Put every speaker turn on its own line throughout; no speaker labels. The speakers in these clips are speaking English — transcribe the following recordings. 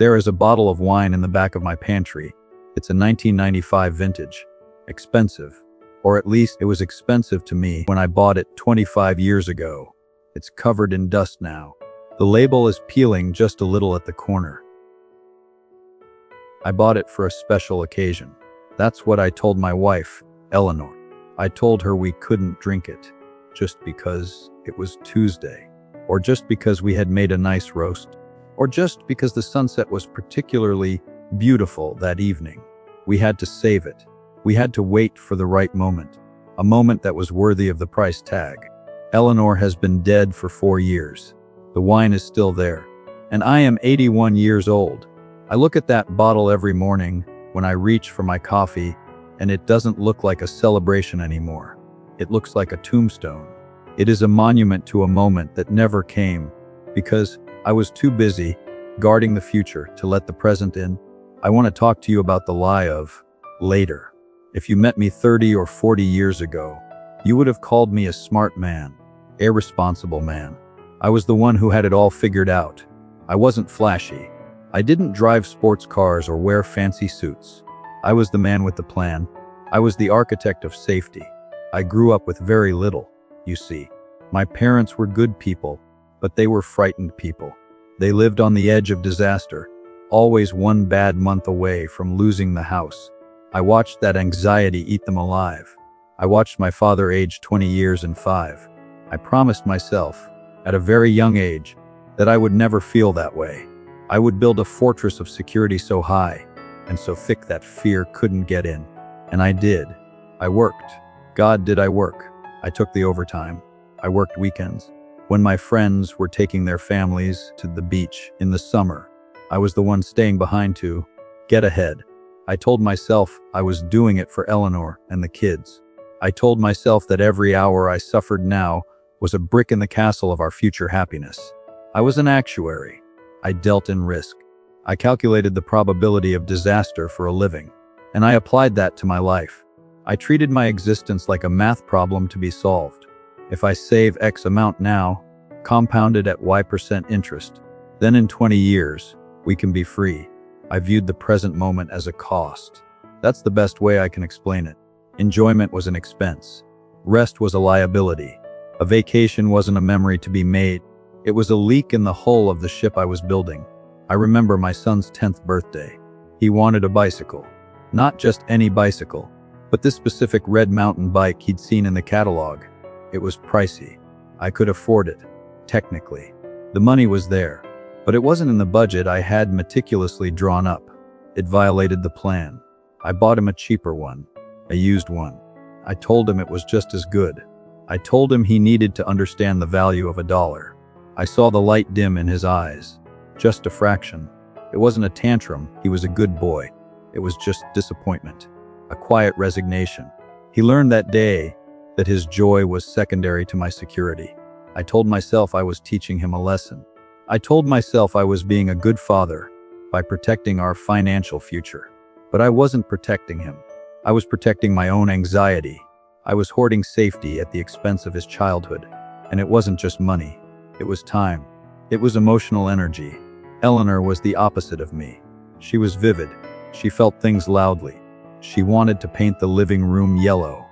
There is a bottle of wine in the back of my pantry. It's a 1995 vintage. Expensive. Or at least it was expensive to me when I bought it 25 years ago. It's covered in dust now. The label is peeling just a little at the corner. I bought it for a special occasion. That's what I told my wife, Eleanor. I told her we couldn't drink it, just because it was Tuesday, or just because we had made a nice roast, or just because the sunset was particularly beautiful that evening. We had to save it. We had to wait for the right moment, a moment that was worthy of the price tag. Eleanor has been dead for 4 years. The wine is still there, and I am 81 years old. I look at that bottle every morning when I reach for my coffee, and it doesn't look like a celebration anymore. It looks like a tombstone. It is a monument to a moment that never came, because I was too busy guarding the future to let the present in. I want to talk to you about the lie of later. If you met me 30 or 40 years ago, you would have called me a smart man, irresponsible man. I was the one who had it all figured out. I wasn't flashy. I didn't drive sports cars or wear fancy suits. I was the man with the plan. I was the architect of safety. I grew up with very little, you see. My parents were good people, but they were frightened people. They lived on the edge of disaster, always one bad month away from losing the house. I watched that anxiety eat them alive. I watched my father age 20 years and 5. I promised myself, at a very young age, that I would never feel that way. I would build a fortress of security so high and so thick that fear couldn't get in. And I did. I worked. God, did I work. I took the overtime. I worked weekends. When my friends were taking their families to the beach in the summer, I was the one staying behind to get ahead. I told myself I was doing it for Eleanor and the kids. I told myself that every hour I suffered now was a brick in the castle of our future happiness. I was an actuary. I dealt in risk. I calculated the probability of disaster for a living, and I applied that to my life. I treated my existence like a math problem to be solved. If I save X amount now, compounded at Y% interest, then in 20 years, we can be free. I viewed the present moment as a cost. That's the best way I can explain it. Enjoyment was an expense. Rest was a liability. A vacation wasn't a memory to be made. It was a leak in the hull of the ship I was building. I remember my son's 10th birthday. He wanted a bicycle. Not just any bicycle, but this specific red mountain bike he'd seen in the catalog. It was pricey. I could afford it, technically. The money was there, but it wasn't in the budget I had meticulously drawn up. It violated the plan. I bought him a cheaper one, a used one. I told him it was just as good. I told him he needed to understand the value of $1. I saw the light dim in his eyes. Just a fraction. It wasn't a tantrum. He was a good boy. It was just disappointment. A quiet resignation. He learned that day that his joy was secondary to my security. I told myself I was teaching him a lesson. I told myself I was being a good father by protecting our financial future. But I wasn't protecting him. I was protecting my own anxiety. I was hoarding safety at the expense of his childhood. And it wasn't just money. It was time. It was emotional energy. Eleanor was the opposite of me. She was vivid. She felt things loudly. She wanted to paint the living room yellow.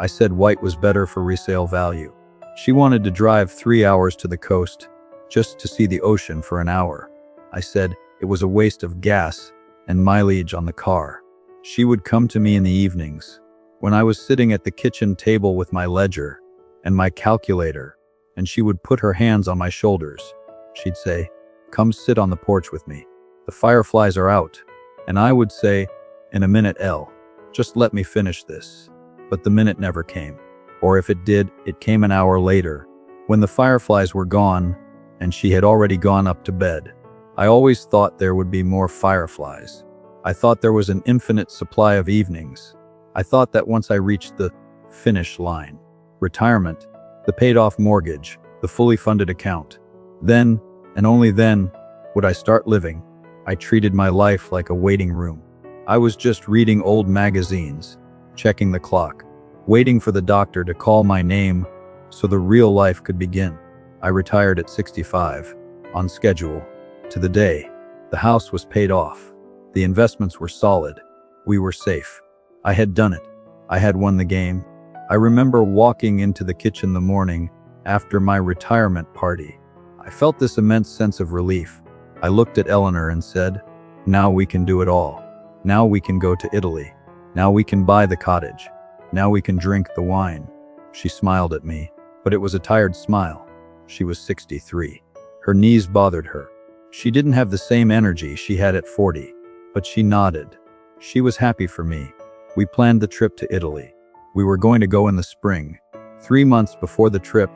I said white was better for resale value. She wanted to drive 3 hours to the coast just to see the ocean for an hour. I said it was a waste of gas and mileage on the car. She would come to me in the evenings when I was sitting at the kitchen table with my ledger and my calculator, and she would put her hands on my shoulders. She'd say, "Come sit on the porch with me. The fireflies are out." And I would say, "In a minute, Elle. Just let me finish this." But the minute never came. Or if it did, it came an hour later, when the fireflies were gone and she had already gone up to bed. I always thought there would be more fireflies. I thought there was an infinite supply of evenings. I thought that once I reached the finish line, retirement, the paid-off mortgage, the fully funded account, then, and only then, would I start living. I treated my life like a waiting room. I was just reading old magazines, checking the clock, waiting for the doctor to call my name so the real life could begin. I retired at 65, on schedule, to the day. The house was paid off. The investments were solid. We were safe. I had done it. I had won the game. I remember walking into the kitchen the morning after my retirement party. I felt this immense sense of relief. I looked at Eleanor and said, "Now we can do it all. Now we can go to Italy. Now we can buy the cottage. Now we can drink the wine." She smiled at me, but it was a tired smile. She was 63. Her knees bothered her. She didn't have the same energy she had at 40, but she nodded. She was happy for me. We planned the trip to Italy. We were going to go in the spring. 3 months before the trip,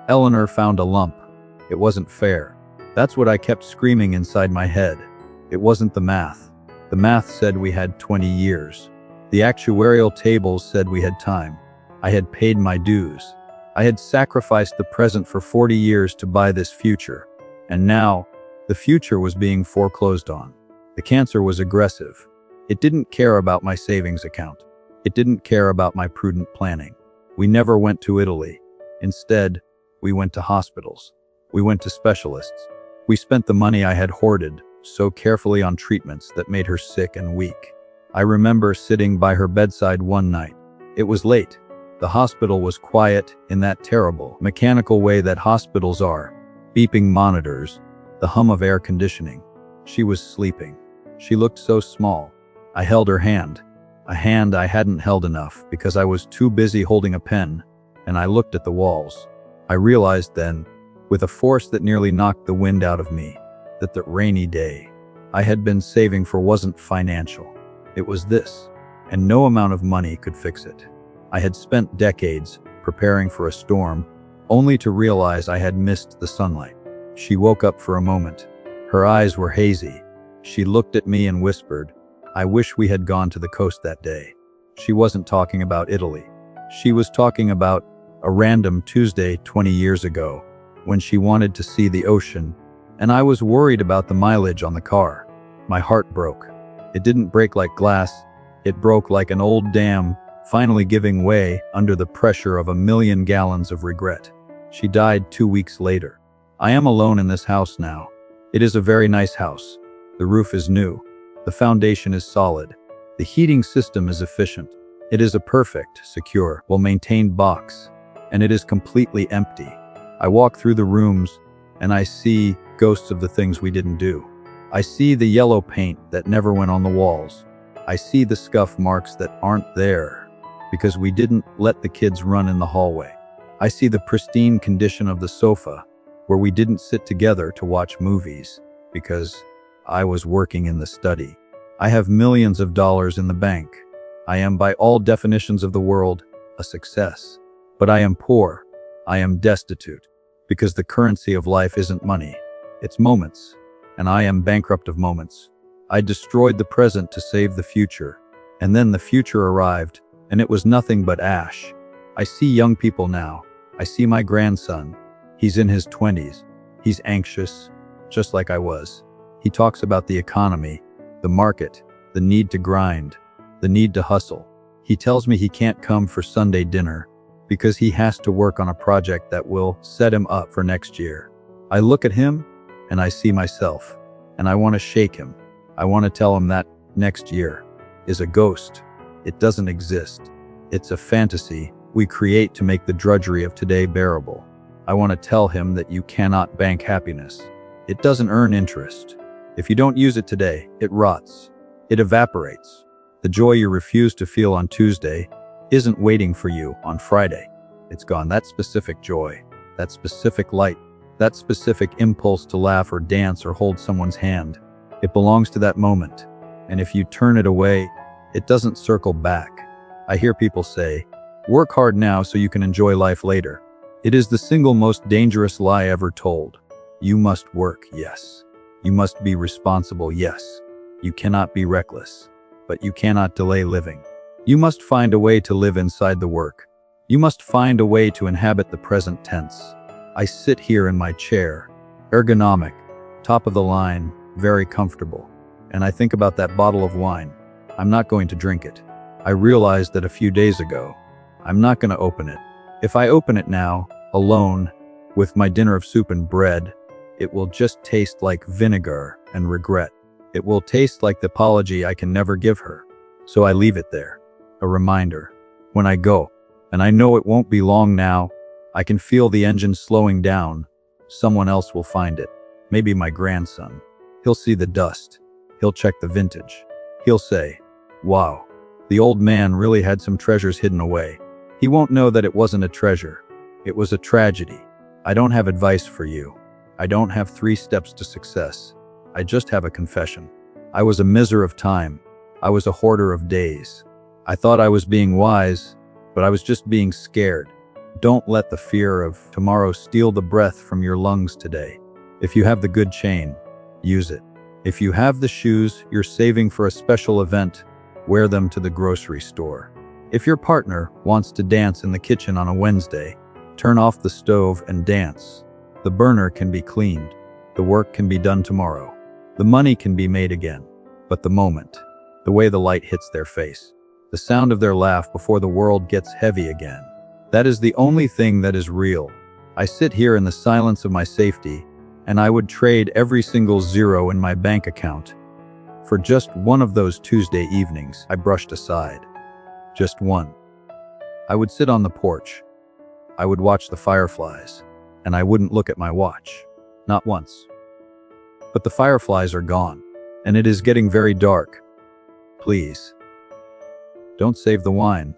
Eleanor found a lump. It wasn't fair. That's what I kept screaming inside my head. It wasn't the math. The math said we had 20 years. The actuarial tables said we had time. I had paid my dues. I had sacrificed the present for 40 years to buy this future. And now, the future was being foreclosed on. The cancer was aggressive. It didn't care about my savings account. It didn't care about my prudent planning. We never went to Italy. Instead, we went to hospitals. We went to specialists. We spent the money I had hoarded so carefully on treatments that made her sick and weak. I remember sitting by her bedside one night. It was late. The hospital was quiet in that terrible, mechanical way that hospitals are. Beeping monitors, the hum of air conditioning. She was sleeping. She looked so small. I held her hand. A hand I hadn't held enough because I was too busy holding a pen, and I looked at the walls. I realized then, with a force that nearly knocked the wind out of me, that the rainy day I had been saving for wasn't financial. It was this, and no amount of money could fix it. I had spent decades preparing for a storm, only to realize I had missed the sunlight. She woke up for a moment. Her eyes were hazy. She looked at me and whispered, "I wish we had gone to the coast that day." She wasn't talking about Italy. She was talking about a random Tuesday 20 years ago, when she wanted to see the ocean, and I was worried about the mileage on the car. My heart broke. It didn't break like glass. It broke like an old dam, finally giving way under the pressure of 1,000,000 gallons of regret. She died 2 weeks later. I am alone in this house now. It is a very nice house. The roof is new. The foundation is solid. The heating system is efficient. It is a perfect, secure, well-maintained box, and it is completely empty. I walk through the rooms, and I see ghosts of the things we didn't do. I see the yellow paint that never went on the walls. I see the scuff marks that aren't there because we didn't let the kids run in the hallway. I see the pristine condition of the sofa where we didn't sit together to watch movies because I was working in the study. I have millions of dollars in the bank. I am, by all definitions of the world, a success. But I am poor. I am destitute because the currency of life isn't money. It's moments, and I am bankrupt of moments. I destroyed the present to save the future, and then the future arrived, and it was nothing but ash. I see young people now. I see my grandson. He's in his 20s. He's anxious, just like I was. He talks about the economy, the market, the need to grind, the need to hustle. He tells me he can't come for Sunday dinner because he has to work on a project that will set him up for next year. I look at him and I see myself, and I want to shake him. I want to tell him that next year is a ghost. It doesn't exist. It's a fantasy we create to make the drudgery of today bearable. I want to tell him that you cannot bank happiness. It doesn't earn interest. If you don't use it today, it rots. It evaporates. The joy you refuse to feel on Tuesday isn't waiting for you on Friday. It's gone. That specific joy, that specific light, that specific impulse to laugh or dance or hold someone's hand. It belongs to that moment. And if you turn it away, it doesn't circle back. I hear people say, "Work hard now so you can enjoy life later." It is the single most dangerous lie ever told. You must work, yes. You must be responsible, yes. You cannot be reckless, but you cannot delay living. You must find a way to live inside the work. You must find a way to inhabit the present tense. I sit here in my chair, ergonomic, top of the line, very comfortable, and I think about that bottle of wine. I'm not going to drink it. I realized that a few days ago. I'm not going to open it. If I open it now, alone, with my dinner of soup and bread, it will just taste like vinegar and regret. It will taste like the apology I can never give her. So I leave it there. A reminder. When I go, and I know it won't be long now, I can feel the engine slowing down. Someone else will find it. Maybe my grandson. He'll see the dust. He'll check the vintage. He'll say, "Wow, the old man really had some treasures hidden away." He won't know that it wasn't a treasure. It was a tragedy. I don't have advice for you. I don't have 3 steps to success. I just have a confession. I was a miser of time. I was a hoarder of days. I thought I was being wise, but I was just being scared. Don't let the fear of tomorrow steal the breath from your lungs today. If you have the good chain, use it. If you have the shoes you're saving for a special event, wear them to the grocery store. If your partner wants to dance in the kitchen on a Wednesday, turn off the stove and dance. The burner can be cleaned. The work can be done tomorrow. The money can be made again. But the moment, the way the light hits their face, the sound of their laugh before the world gets heavy again, that is the only thing that is real. I sit here in the silence of my safety, and I would trade every single zero in my bank account for just one of those Tuesday evenings I brushed aside. Just one. I would sit on the porch. I would watch the fireflies, and I wouldn't look at my watch. Not once. But the fireflies are gone, and it is getting very dark. Please, don't save the wine.